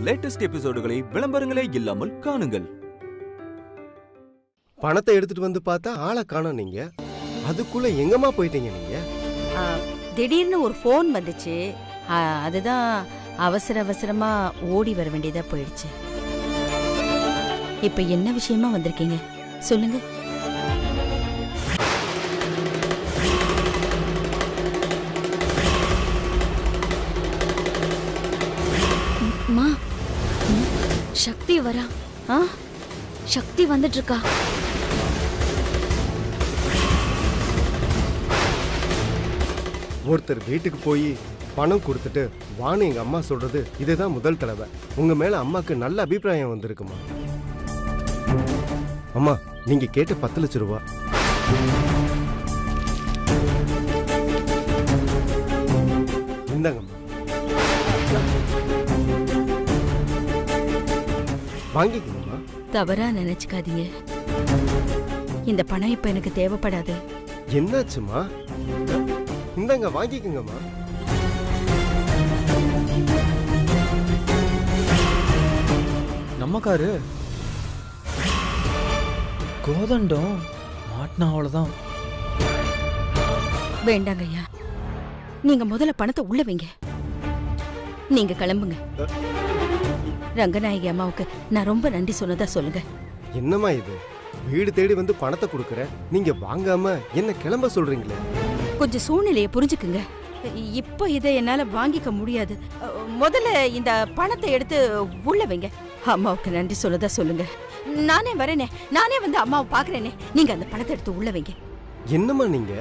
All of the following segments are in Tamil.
லேட்டஸ்ட் எபிசோடுகளை விளம்பரங்களே இல்லாமல் காணுங்கள். பணத்தை எடுத்துட்டு வந்து பார்த்தா ஆளை காணோம். நீங்க அதுக்குள்ள எங்கம்மா போயிட்டீங்க? நீங்க திடீர்னு ஒரு ஃபோன் வந்துச்சு. அதுதான் அவசரமா ஓடி வர வேண்டியதா போயிடுச்சு. இப்ப என்ன விஷயமா வந்திருக்கீங்க சொல்லுங்க. சக்தி வரா. சக்தி வந்துட்டு இருக்கா. ஒருத்தர் வீட்டுக்கு போய் பணம் கொடுத்துட்டு வான்னு எங்க அம்மா சொல்றது இதுதான் முதல் தடவை. உங்க மேல அம்மாக்கு நல்ல அபிப்பிராயம் வந்திருக்குமா? அம்மா நீங்க கேட்ட 10 லட்சம் ரூபாய் இந்தாங்கம்மா, வாங்கிக்கணுமா? தவறா நினைச்சுக்காதீங்க. இந்த பணம் இப்ப எனக்கு தேவைப்படாது. என்னாச்சுமா? இந்தாங்க வாங்கிக்கங்கம்மா. நம்மக்காரு கோதண்டம் மாட்டினா அவ்வளவுதான். வேண்டாங்க ஐயா, நீங்க முதல்ல பணத்தை உள்ள வைங்க. நீங்க கிளம்புங்க. ரங்கநாயகி அம்மாவுக்கு நான் ரொம்ப நன்றி சொன்னதா சொல்லுங்க. என்னம்மா இது? வீடு தேடி வந்து பணத்தை கொடுக்கற நீங்க வாங்காம என்ன கிளம்ப சொல்றீங்களே? கொஞ்சம் சூழ்நிலையை புரிஞ்சுக்குங்க. இப்போ இதை என்னால வாங்கிக்க முடியாது. முதல்ல இந்த பணத்தை எடுத்து உள்ள வைங்க. அம்மாவுக்கு நன்றி சொன்னதா சொல்லுங்க. நானே வரேனே, நானே வந்து அம்மாவை பாக்குறேனே. நீங்க அந்த பணத்தை எடுத்து உள்ள வைங்க. என்னம்மா நீங்க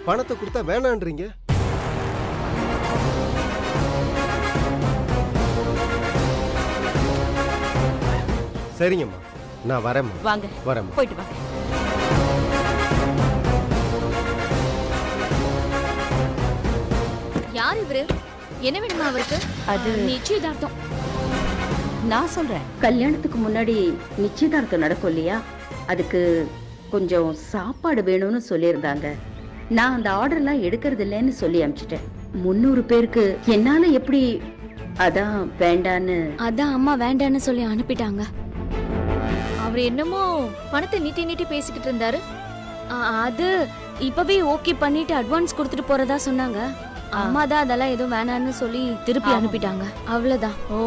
பணத்தை கொடுத்தா வேணான்றீங்க? சரிங்கம்மா, நான் வரேம்மா. வாங்க, வரேம்மா. போயிட்டு வாங்க. யார் இவரு? என்ன வேணுமா அவருக்கு? அது நிச்சயதார்த்தம். நான் சொல்றேன். கல்யாணத்துக்கு முன்னாடி நிச்சயதார்த்தம் நடக்கும் இல்லையா? அதுக்கு கொஞ்சம் சாப்பாடு வேணும்னு சொல்லியிருந்தாங்க. நான் அந்த ஆர்டர்லாம் எடுக்கிறது இல்லைன்னு சொல்லி அனுப்பிச்சிட்டேன். 300 பேருக்கு என்னால எப்படி? அதான் வேண்டான்னு. அதான் அம்மா வேண்டான்னு சொல்லி அனுப்பிட்டாங்க. அவர் என்னமோ பணத்தை நீட்டி பேசிக்கிட்டு இருந்தாரு. அது இப்பவே ஓகே பண்ணிட்டு அட்வான்ஸ் கொடுத்துட்டு போறதா சொன்னாங்க. அம்மா தான் அதெல்லாம் எதுவும் வேணான்னு சொல்லி திருப்பி அனுப்பிட்டாங்க. அவ்வளவுதான். ஓ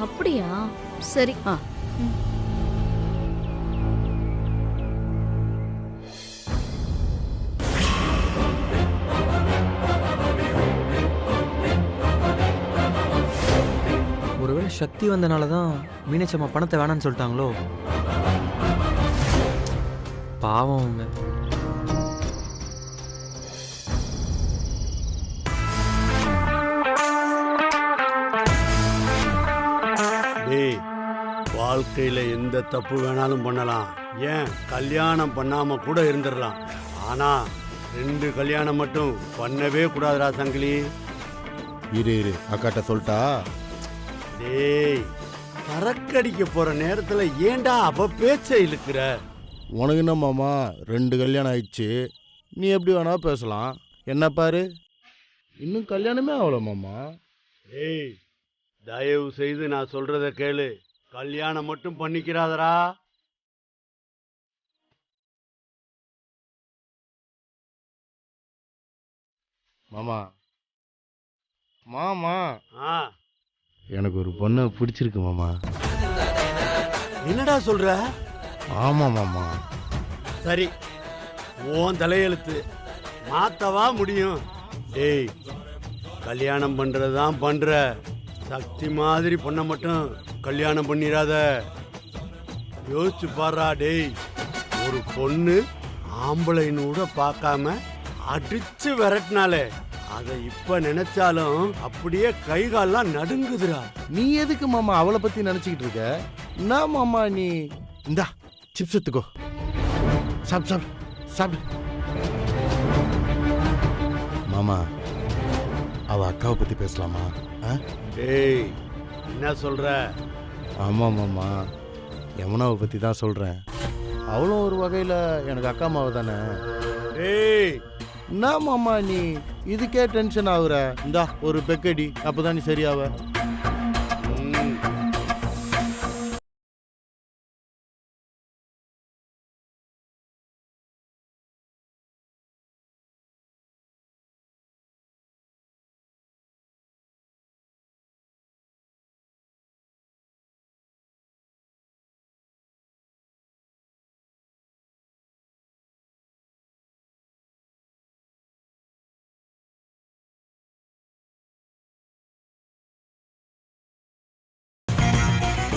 அப்படியா? சரி. ஒருவேளை சக்தி வந்தனாலதான் மீனாட்சி அம்மா பணத்தை வேணான்னு சொல்லிட்டாங்களோ? பாவம் அவங்க. டேய், வாழ்க்கையில எந்த தப்பு வேணாலும் பண்ணலாம். ஏன் கல்யாணம் பண்ணாம கூட இருந்துடலாம். ஆனா 2 கல்யாணம் மட்டும் பண்ணவே கூடாதுடா சங்கிலி. இரு அக்காட்ட சொல்லிட்டா. டேய், சரக்கடிக்க போற நேரத்துல ஏன்டா அவ பேச்ச இழுக்கிற? உனக்கு என்ன மாமா, 2 கல்யாணம் ஆயிடுச்சு, நீ எப்படி வேணா பேசலாம். என்ன பாரு, இன்னும் கல்யாணமே ஆகல மாமா. டேய், தயவு செய்து நான் சொல்றத கேளு. கல்யாணம் மட்டும் பண்ணிக்கிறாதரா. மாமா மாமா ஆ, எனக்கு ஒரு பொண்ணை பிடிச்சிருக்கு மாமா. என்னடா சொல்ற? ஆமா மாமா. சரி, உன் தலையெழுத்து, மாத்தவா முடியும்? டேய், கல்யாணம் பண்றதுதான் பண்ற. சக்தி மாதிரி பொண்ணை மட்டும் கல்யாணம் பண்ணிடாத. யோசிச்சு பாடுறா. டேய், ஒரு பொண்ணு ஆம்பளைன்னு கூட பார்க்காம அடிச்சு விரட்டினாலே, அதை இப்ப நினைச்சாலும் அப்படியே கைகாலாம் நடுங்குதுடா. நீ எதுக்கு மாமா அவளை பத்தி நினைச்சுக்கிட்டு இருக்க? என்ன மாமா நீ? இந்தா சிப்ஸ் எடுத்துக்கோ, சாப்பிடு சாப்பிடு. மாமா, அவ அக்காவை பத்தி பேசலாமா? டேய், என்ன சொல்ற? ஆமா மாமா, யமுனாவை பத்தி தான் சொல்றேன். அவளும் ஒரு வகையில எனக்கு அக்கா அம்மாவை தானே. டேய், என்ன மாமா நீ இதுக்கே டென்ஷன் ஆகுற? இந்தா ஒரு பெக்கடி, அப்பதான் நீ சரியாவ.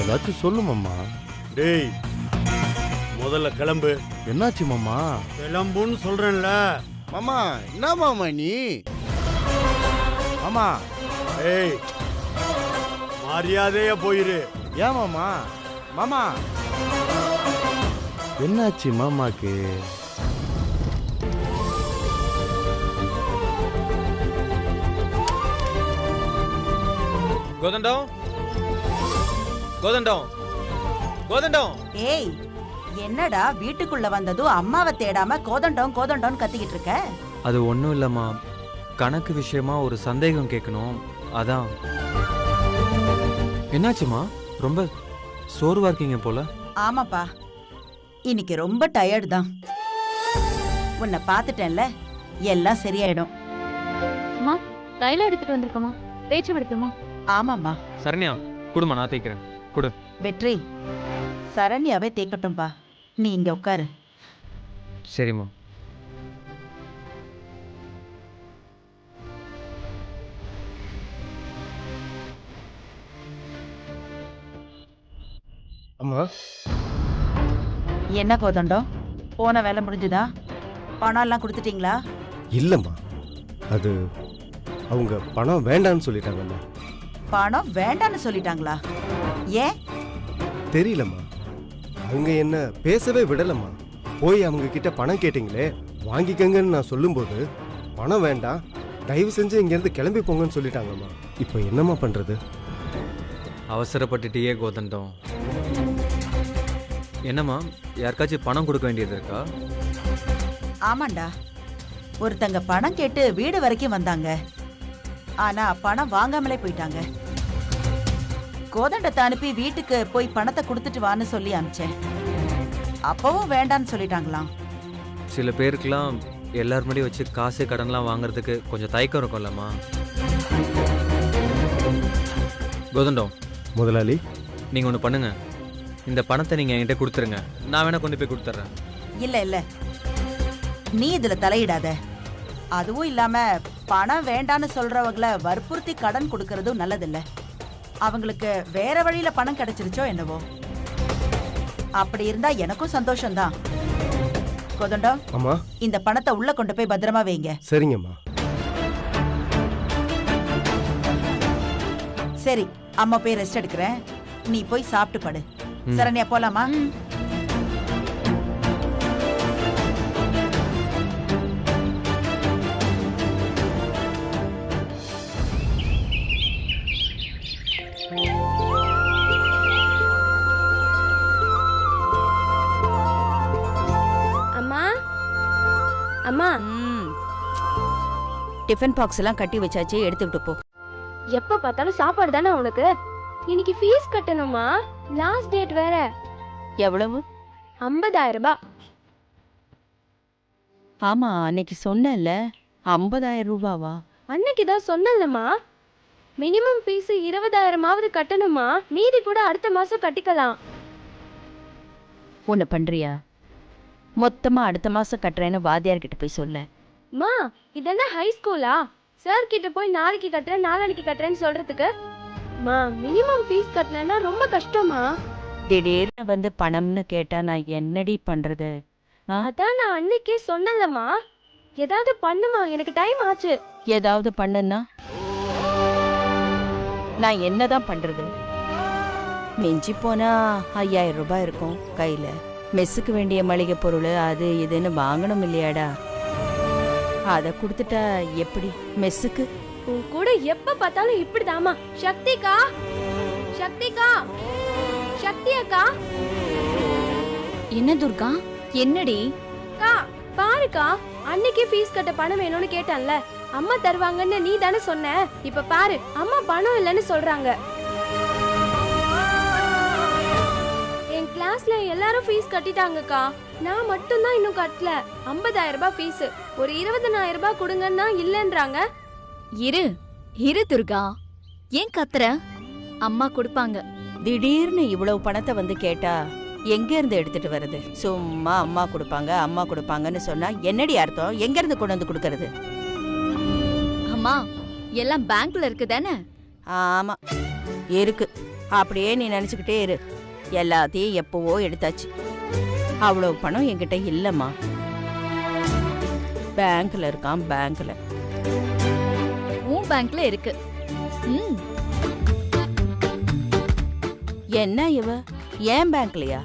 ஏதாச்சும் சொல்லு மாமா. டேய் முதல்ல கிளம்பு. என்னாச்சு மாமா? கிளம்புன்னு சொல்றேன்ல. மாமா என்ன மாமா நீ? மாமா ஏய் மரியாதையா போயிரு. ஏன் மாமா? மாமா என்னாச்சு மாமாக்கு? கோதண்டம் கோதண்டம் கோதண்டம். ஏய் என்னடா வீட்டுக்குள்ள வந்ததும் அம்மாவை தேடாம கோதண்டம் கோதண்டம்னு கத்திக்கிட்டு இருக்க? அது ஒன்றும் இல்லைம்மா, கணக்கு விஷயமா ஒரு சந்தேகம் கேட்கணும், அதான். என்னாச்சுமா? ரொம்ப சோர்வா இருக்கீங்க போல. ஆமாப்பா, இன்னைக்கு ரொம்ப டயர்டு தான். உன்னை பார்த்துட்டேன்ல, எல்லாம் சரியாயிடும். அம்மா தைலம் எடுத்துட்டு வந்திருக்கோமா? தேய்ச்சி எடுத்துமா? ஆமாம்மா. சரண்யா குடுமா, நான் தேய்க்கிறேன். குடு. வெற்றி சரண்யாவே தேக்கட்டும்பா, நீ இங்க உட்காரு. சரிம்மா. அம்மா என்ன கோதண்டம், போன வேலை முடிஞ்சுதா? பணம் எல்லாம் கொடுத்துட்டீங்களா? இல்லம்மா, அது அவங்க பணம் வேண்டான்னு சொல்லிட்டாங்கம்மா. பணம் வேண்டான்னு சொல்லிட்டாங்களா? ஏன்? தெரியலம்மா, அவங்க என்ன பேசவே விடலம்மா. போய் அவங்க கிட்ட பணம் கேட்டீங்களே, வாங்கிக்கங்கன்னு நான் சொல்லும்போது பணம் வேண்டாம், தயவு செஞ்சு இங்கேருந்து கிளம்பி போங்கன்னு சொல்லிட்டாங்கம்மா. இப்போ என்னம்மா பண்ணுறது? அவசரப்பட்டுட்டியே கோதண்டம். என்னம்மா, யாருக்காச்சும் பணம் கொடுக்க வேண்டியது இருக்கா? ஆமாண்டா, ஒருத்தங்க பணம் கேட்டு வீடு வரைக்கும் வந்தாங்க. ஆனா பணம் வாங்காமலே போயிட்டாங்க. கோதண்டத்தை அனுப்பி வீட்டுக்கு போய் பணத்தை கொடுத்துட்டு வான்னு சொல்லி அனுப்பிச்சேன். அப்பவும் வேண்டான்னு சொல்லிட்டாங்களாம். சில பேருக்குலாம் எல்லார் முன்னாடி வச்சு காசு கடன்லாம் வாங்குறதுக்கு கொஞ்சம் தயக்கம் இருக்கும்லம்மா. கோதண்டம் முதலாளி, நீங்கள் ஒன்று பண்ணுங்க, இந்த பணத்தை நீங்கள் என்கிட்ட கொடுத்துருங்க, நான் வேணா கொண்டு போய் கொடுத்துட்றேன். இல்ல இல்ல, நீ இதுல தலையிடாத. அதுவும் இல்லாம பணம் வேண்டான்னு சொல்றவங்களை வற்புறுத்தி கடன் கொடுக்கறதும் நல்லதில்ல. அவங்களுக்கு வேற வழியில பணம் கிடைச்சிருச்சோ என்னவோ. அப்படி இருந்தா எனக்கும் சந்தோஷம்தான். கோதண்டம், அம்மா. இந்த பணத்தை உள்ள கொண்டு போய் பத்திரமா வைங்க. சரிங்கம்மா. சரி, அம்மா போய் ரெஸ்ட் எடுக்கிறேன், நீ போய் சாப்பிட்டு படு. சரண்யா போலாமா? அம்மா அம்மா, டிஃபன் பாக்ஸ் எல்லாம் கட்டி வச்சாச்சு, எடுத்துக்கிட்டு போ. எப்ப பார்த்தாலும் சாப்பாடு தானே உனக்கு? இன்னைக்கு ஃபீஸ் கட்டணுமா? லாஸ்ட் டேட் வேற. எவ்வளவு? 50,000 ரூபாய். ஆமா, அன்னைக்கு சொன்னேன்ல, 50,000 ரூபாவா? அன்னைக்கு தான் சொன்னலம்மா, மினிமம் ஃபீஸ் 20,000 கட்டணுமா, மீதி கூட அடுத்த மாசம் கட்டிக்கலாம். ஒன்று பண்றியா? மொத்தமா அடுத்த மாசம் கட்டுறேன்னு வாத்தியார்கிட்ட போய் சொல்ல. மா, இதெல்லாம் ஹை ஸ்கூலா? சார் கிட்ட போய் நாளைக்கு கட்டுறேன் நாளைக்கு கட்டுறேன்னு சொல்றதுக்கு? மா, மினிமம் ஃபீஸ் கட்டலன்னா ரொம்ப கஷ்டமா. திடீர்னு வந்து பணம்னு கேட்டா நான் என்னடி பண்றது? அதான் நான் அன்னைக்கே சொன்னலம்மா, ஏதாவது பண்ணுமா, எனக்கு டைம் ஆச்சு. ஏதாவது பண்ணுன்னா நான் என்னதான் பண்றது? மிஞ்சி போனா 5000 ரூபாய் இருக்கும் கையில. மெஸ்ஸுக்கு வேண்டிய மளிகை பொருள் அது இதுன்னு வாங்கணும் இல்லையாடா? அதை கொடுத்துட்டா எப்படி மெஸ்ஸுக்கு? உன் கூட எப்ப பார்த்தாலும் இப்படிதாமா. சக்திகா, சக்திகா, சக்தி அக்கா. என்ன துர்கா, என்னடி? அக்கா பாருக்கா, அன்னைக்கே ஃபீஸ் கட்ட பணம் வேணும்னு கேட்டான்ல, அம்மா தருவாங்கன்னு நீ தானே சொன்ன. இப்ப பாரு, அம்மா பணம் இல்லைன்னு சொல்றாங்க. என் கிளாஸ்ல எல்லாரும் ஃபீஸ் கட்டிட்டாங்கக்கா, நான் மட்டும் தான் இன்னும் கட்டல. 50,000 ரூபாய் ஃபீஸ், ஒரு 20,000 ரூபாய் கொடுங்கன்னா இல்லன்றாங்க. இரு இரு துர்கா, ஏன் கத்துற? அம்மா கொடுப்பாங்க. திடீர்னு இவ்வளவு பணத்தை வந்து கேட்டா எங்க இருந்து எடுத்துட்டு வருது? சும்மா அம்மா கொடுப்பாங்கன்னு சொன்னா என்னடி அர்த்தம்? எங்க இருந்து கொண்டு வந்து கொடுக்கறது? அம்மா, எல்லாம் பேங்க்ல இருக்கு தானே? ஆமா இருக்கு. அப்படியே நீ நினைச்சுக்கிட்டே இரு. எல்லாத்தையும் எப்பவோ எடுத்தாச்சு. அவ்வளவு பணம் என்கிட்ட இல்லம்மா. பேங்க்ல இருக்கான், பேங்க்ல. உன் பேங்க்ல இருக்கு. என்ன இவ ஏன் பேங்க்லயா?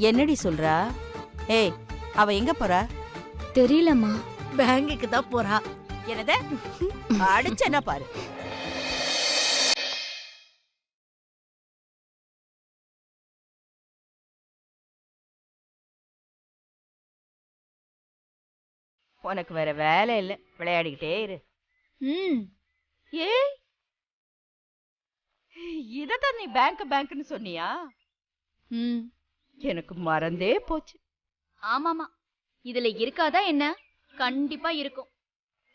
என்னடி சொல்றா? ஏய், அவ எங்க போறா? தெரியலம்மா. பேங்குக்கு தான் போறா. என்னத அடிச்சேன்னா பாரு. உனக்கு வேற வேலை இல்ல, விளையாடிக்கிட்டே இரு. ஏய், இததான் நீ பேங்க்னு சொன்னியா? எனக்கு மறந்தே போச்சு. ஆமாமா, இதுல இருக்காதா என்ன? கண்டிப்பா இருக்கும்.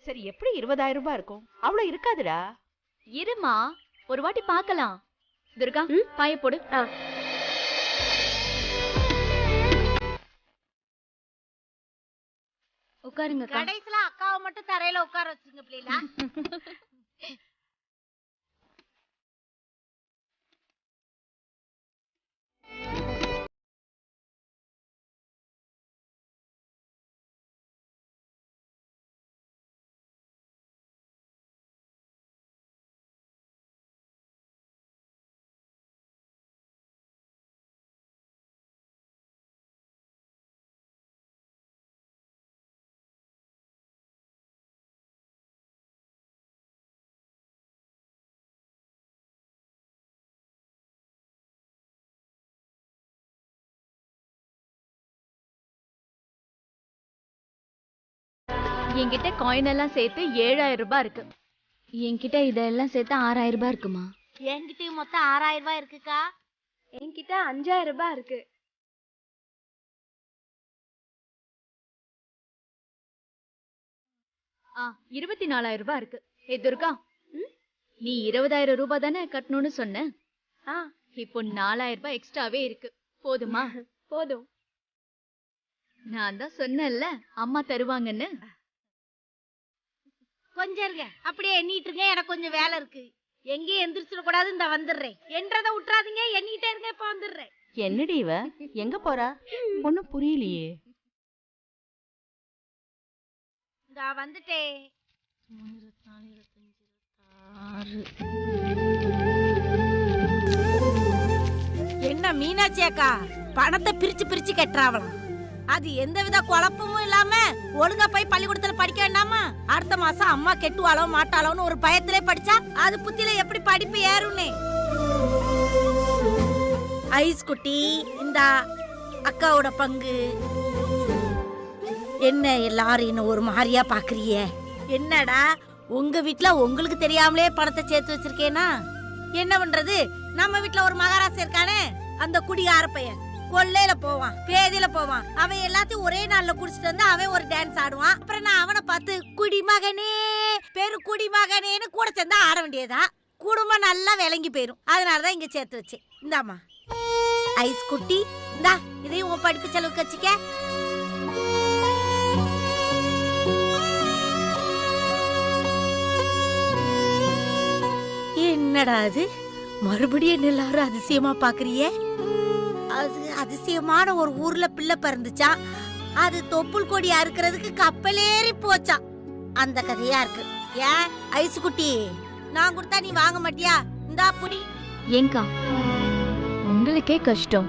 சரி, எப்படி 20,000 ரூபாய் இருக்கும்? அவ்வளவு இருக்காதுடா. இருமா, ஒரு வாட்டி பார்க்கலாம். துர்கா, பாய போடு. உட்காருங்க. கடைசில அக்காவை மட்டும் தரையில உட்கார வச்சுங்க பிள்ளைங்களா. என்கிட்ட காயின் எல்லாம் சேர்த்து 7,000 ரூபாய் இருக்கு. என்கிட்ட இதெல்லாம் சேர்த்து 6,000 ரூபாய் இருக்குமா? என்கிட்டயும் மொத்தம் 6,000 ரூபாய் இருக்குக்கா. என்கிட்ட 5,000 ரூபாய் இருக்கு. ஆ, 24,000 ரூபாய் இருக்கு. ஏ துர்கா, நீ 20,000 ரூபாய் தானே கட்டணும்னு சொன்ன. இப்போ 4,000 ரூபாய் எக்ஸ்ட்ராவே இருக்கு. போதுமா? போதும். நான் தான் சொன்னேன்ல, அம்மா தருவாங்கன்னு. கொஞ்சம் இருங்க, அப்படியே எண்ணிட்டு இருங்க, எனக்கு கொஞ்சம் வேலை இருக்கு. எங்கேயும் எந்திரிச்சிட கூடாது, இந்த வந்துடுறேன். என்றதை விட்டுறாதீங்க, எண்ணிட்டே இருங்க, இப்ப வந்துடுறேன். என்னடி இவ எங்க போறா? ஒண்ணும் புரியலையே. இந்த வந்துட்டேன். என்ன மீனாட்சி அக்கா, பணத்தை பிரிச்சு பிரிச்சு கட்டுறாவலாம். அது எந்தவித குழப்பமும் இல்லாம ஒழுங்கா போய் பள்ளிக்கூடத்துல படிக்க வேண்டாமா? அடுத்த மாசம் அம்மா கெட்டுவாளோ மாட்டாளோன்னு ஒரு பயத்திலே படிச்சா அது புத்தியில எப்படி படிப்பு ஏறும்னே. ஐஸ் குட்டி, இந்த அக்காவோட பங்கு. என்ன எல்லாரும் என்ன ஒரு மாதிரியா பாக்குறிய? என்னடா உங்க வீட்ல உங்களுக்கு தெரியாமலே பணத்தை சேர்த்து வச்சிருக்கேனா? என்ன பண்றது, நம்ம வீட்ல ஒரு மகாராஜா இருக்கானே, அந்த குடிகார பையன் கொள்ளையில போவான், பேதியில போவான். அவன் எல்லாத்தையும் ஒரே நாள்ல குடிச்சிட்டு வந்து அவன் ஒரு டான்ஸ் ஆடுவான். அப்புறம் நான் அவனை பார்த்து குடிமகனே பெரு குடிமகனேன்னு கூட சேர்ந்தா ஆட வேண்டியதா. குடும்பம் நல்லா விளங்கி போயிரும். அதனாலதான் இங்க சேர்த்து வச்சேன். இந்தாமா ஐஸ் குட்டி, இந்தா இதையும் உன் படிப்பு செலவுக்கு வச்சுக்க. என்னடா அது, மறுபடியும் எல்லாரும் அதிசயமா பாக்குறியே? அது அதிசயமான ஒரு ஊர்ல பிள்ளை பிறந்துச்சா, அது தொப்புள் கொடி அறுக்கிறதுக்கு கப்பலேறி போச்சான். அந்த கதையா இருக்கு. ஏன் ஐஸ் குட்டி, நான் கொடுத்தா நீ வாங்க மாட்டியா? இந்தா புடி. ஏங்கா, உங்களுக்கே கஷ்டம்,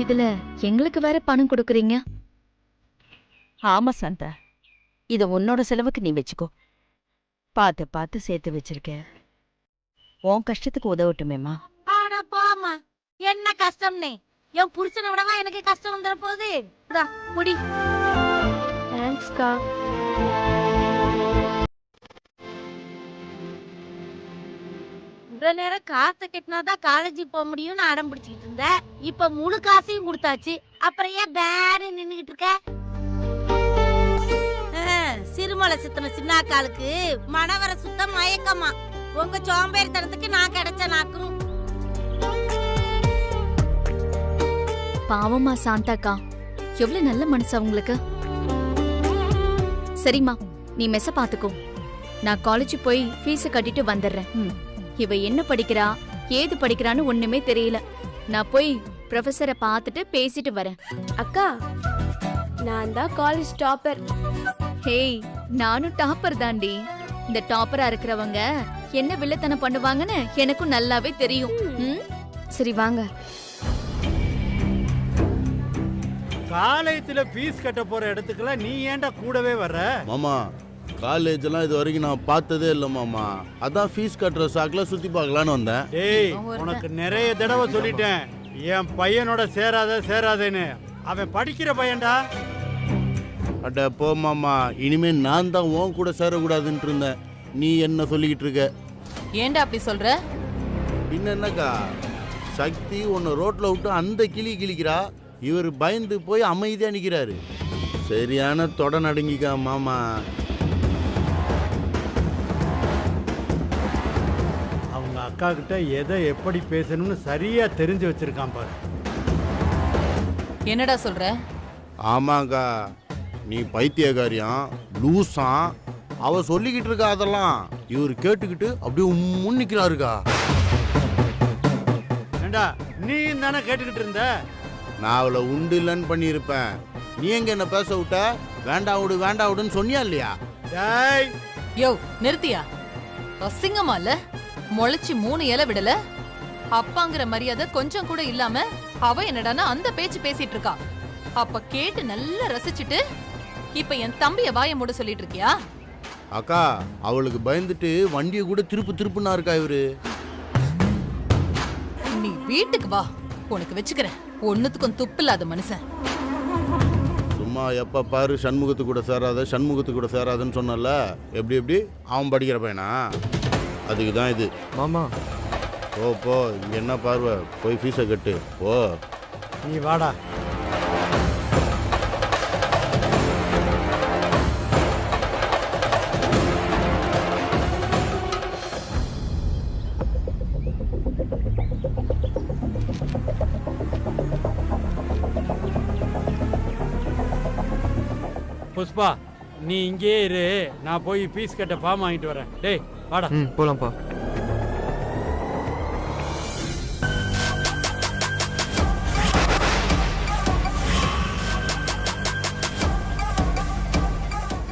இதுல எங்களுக்கு வேற பணம் கொடுக்குறீங்க. ஆமா சாந்தா, இத உன்னோட செலவுக்கு நீ வச்சுக்கோ. பார்த்து பார்த்து சேர்த்து வச்சிருக்க. உன் கஷ்டத்துக்கு உதவட்டுமேமா. ஆனா போமா, என்ன கஷ்டம்னே? என் புருஷனை விடவா எனக்கு கஷ்டம் வந்துட போகுது. முடி. தேங்க்ஸ்க்கா. இவ்வளவு நேரம் காசை கட்டினாதான் காலேஜுக்கு போக முடியும்னு அடம் பிடிச்சிக்கிட்டு இருந்த. இப்ப முழு காசையும் கொடுத்தாச்சு, அப்புறம் ஏன் பேரு நின்னுகிட்டு இருக்க? சிறுமலை சுத்தன சின்னாக்காலுக்கு மனவர சுத்தம் மயக்கமா. உங்க சோம்பேறித்தனத்துக்கு நான் கிடைச்ச நாக்கும். பாவமா சாந்தாக்கா, எவ்வளவு நல்ல மனசு அவங்களுக்கு. சரிம்மா, நீ மெஸ்ஸ பாத்துக்கோ, நான் காலேஜ் போய் ஃபீஸ் கட்டிட்டு வந்துடுறேன். இவ என்ன படிக்கிறா ஏது படிக்கிறான்னு ஒண்ணுமே தெரியல. நான் போய் ப்ரொஃபஸரை பார்த்துட்டு பேசிட்டு வரேன். அக்கா, நான் தான் காலேஜ் டாப்பர். ஹேய், நானும் டாப்பர் தாண்டி. இந்த டாப்பரா இருக்கிறவங்க என்ன வில்லத்தனம் பண்ணுவாங்கன்னு எனக்கும் நல்லாவே தெரியும். சரி வாங்க. காலேஜ்ல ஃபீஸ் கட்ட போற இடத்துக்குலாம் நீ ஏன்டா கூடவே வர்ற? மாமா, காலேஜெல்லாம் இது வரைக்கும் நான் பார்த்ததே இல்லை மாமா. அதான் ஃபீஸ் கட்டுற சாக்கில் சுற்றி பார்க்கலான்னு வந்தேன். டேய், உனக்கு நிறைய தடவை சொல்லிட்டேன் என் பையனோட சேராதேன்னு. அவன் படிக்கிற பையன்டா. அட போ மாமா, இனிமே நான் தான் உன் கூட சேரக்கூடாதுன்ட்டு இருந்தேன். நீ என்ன சொல்லிக்கிட்டு இருக்க? ஏன்டா அப்படி சொல்ற? பின்ன என்னக்கா, சக்தி உன்னை ரோட்ல விட்டு அந்த கிளிக்கிறா, இவர் பயந்து போய் அமைதியா நிக்கிறாரு. சரியான தொட நடுங்கிக்கா மாமா. அவங்க அக்கா கிட்ட எதை எப்படி பேசணும்னு சரியா தெரிஞ்சு வச்சிருக்கான் பாரு. என்னடா சொல்ற? ஆமாக்கா, நீ பைத்தியக்காரியம், லூசான். அவ சொல்லிக்கிட்டு இருக்கா அதெல்லாம், இவர் கேட்டுக்கிட்டு அப்படியே முன்னிக்கிறாருக்கா. ஏண்டா நீ தானே கேட்டுக்கிட்டு இருந்த? நான் அவளை உண்டு இல்லைன்னு பண்ணியிருப்பேன். நீ எங்க என்ன பேச விட்ட? வேண்டாம் விடுன்னு சொன்னியா இல்லையா? டேய், யோ நிறுத்தியா? அசிங்கமா இல்ல? முளைச்சி 3 இலை விடல. அப்பாங்கிற மரியாதை கொஞ்சம் கூட இல்லாம அவ என்னடானா அந்த பேச்சு பேசிட்டு இருக்கா. அப்ப கேட்டு நல்லா ரசிச்சுட்டு இப்ப என் தம்பிய வாய மூட சொல்லிட்டு இருக்கியா? அக்கா, அவளுக்கு பயந்துட்டு வண்டியை கூட திருப்புனா இருக்கா இவரு. நீ வீட்டுக்கு வா, உனக்கு வச்சுக்கிறேன். ஒண்ணுத்துக்கும் துப்பு இல்லாத மனுஷன். சும்மா எப்ப பாரு சண்முகத்து கூட சேராதுன்னு சொன்னல. எப்படி அவன் படிக்கிற பையனா? அதுக்கு தான் இது. மாமா, போ இங்க என்ன பார்வை, போய் ஃபீஸை கட்டு போ. நீ வாடா. புஷ்பா, நீ இங்கே இரு, நான் போய் ஃபீஸ் கட்ட ஃபார்ம் வாங்கிட்டு வரேன். டேய் வாடா. போலாம்ப்பா.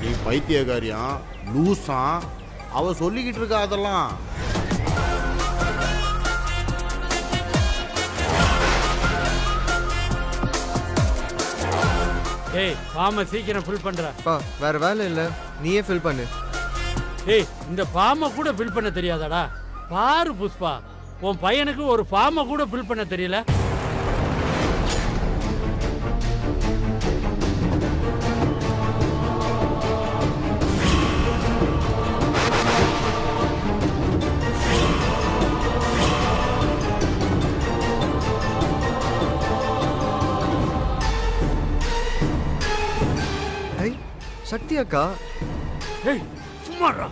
நீ பைத்தியக்காரியம், லூசான். அவ சொல்லிக்கிட்டு இருக்கா அதெல்லாம். டேய், ஃபார்மை சீக்கிரம் ஃபில் பண்றப்பா. வேற வேலை இல்லை, நீயே ஃபில் பண்ணு. டேய், இந்த ஃபார்மை கூட ஃபில் பண்ண தெரியாதாடா? பாரு புஷ்பா, உன் பையனுக்கு ஒரு ஃபார்மை கூட ஃபில் பண்ண தெரியல. சக்தி அக்கா. டேய் சும்மாடா.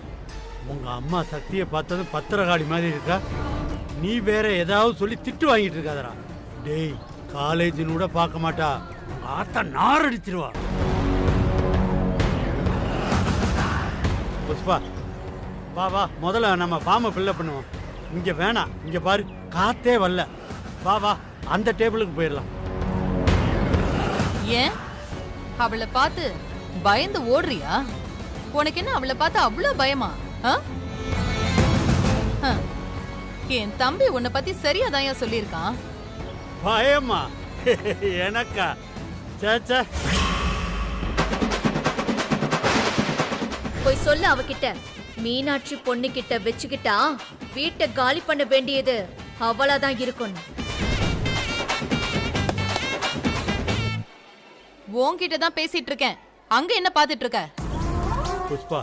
உங்க அம்மா சக்தியை பார்த்தது பத்திரகாளி மாதிரி இருக்கா. நீ வேற ஏதாவது சொல்லி திட்டு வாங்கிட்டு இருக்காதடா. டேய், காலேஜ்னு கூட பார்க்க மாட்டா. உங்க ஆத்தா நார் அடிச்சிருவா. புஷ்பா, வா முதல்ல நம்ம ஃபார்மை ஃபில்அப் பண்ணுவோம். இங்க வேணாம், இங்க பாரு காத்தே வரல. வா அந்த டேபிளுக்கு போயிடலாம். ஏன் அவளை பார்த்து பயந்து ஓடுறியா? உனக்கு என்ன அவளை பார்த்து அவ்வளவு பயமா? என் தம்பி உன்னை பத்தி சரியாதான் சொல்லியிருக்கான். பயமா? எனக்கா? சேச்சா. போய் சொல்லு அவகிட்ட. மீனாட்சி பொண்ணு கிட்ட வச்சுக்கிட்டா வீட்டை காலி பண்ண வேண்டியது அவளாதான் இருக்கும். உன்கிட்ட தான் பேசிட்டு இருக்கேன். அங்க என்ன பாத்துட்டு இருக்க? புஷ்பா,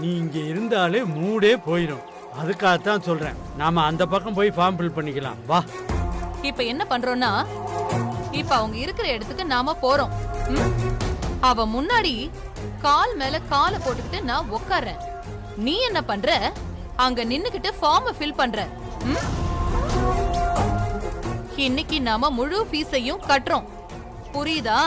நீ இங்க இருந்தாலே மூடே போயிடும். அதுக்காகத்தான் சொல்றேன், நாம அந்த பக்கம் போய் ஃபார்ம் ஃபில் பண்ணிக்கலாம். வா. இப்ப என்ன பண்றோம்னா, இப்ப அவங்க இருக்கிற இடத்துக்கு நாம போறோம். அவ முன்னாடி கால் மேல காலை போட்டுக்கிட்டு நான் உட்கார்றேன். நீ என்ன பண்ற? அங்க நின்னுக்கிட்டு ஃபார்ம் ஃபில் பண்ற. இன்னைக்கு நாம முழு ஃபீஸையும் கட்டுறோம். புரியுதா?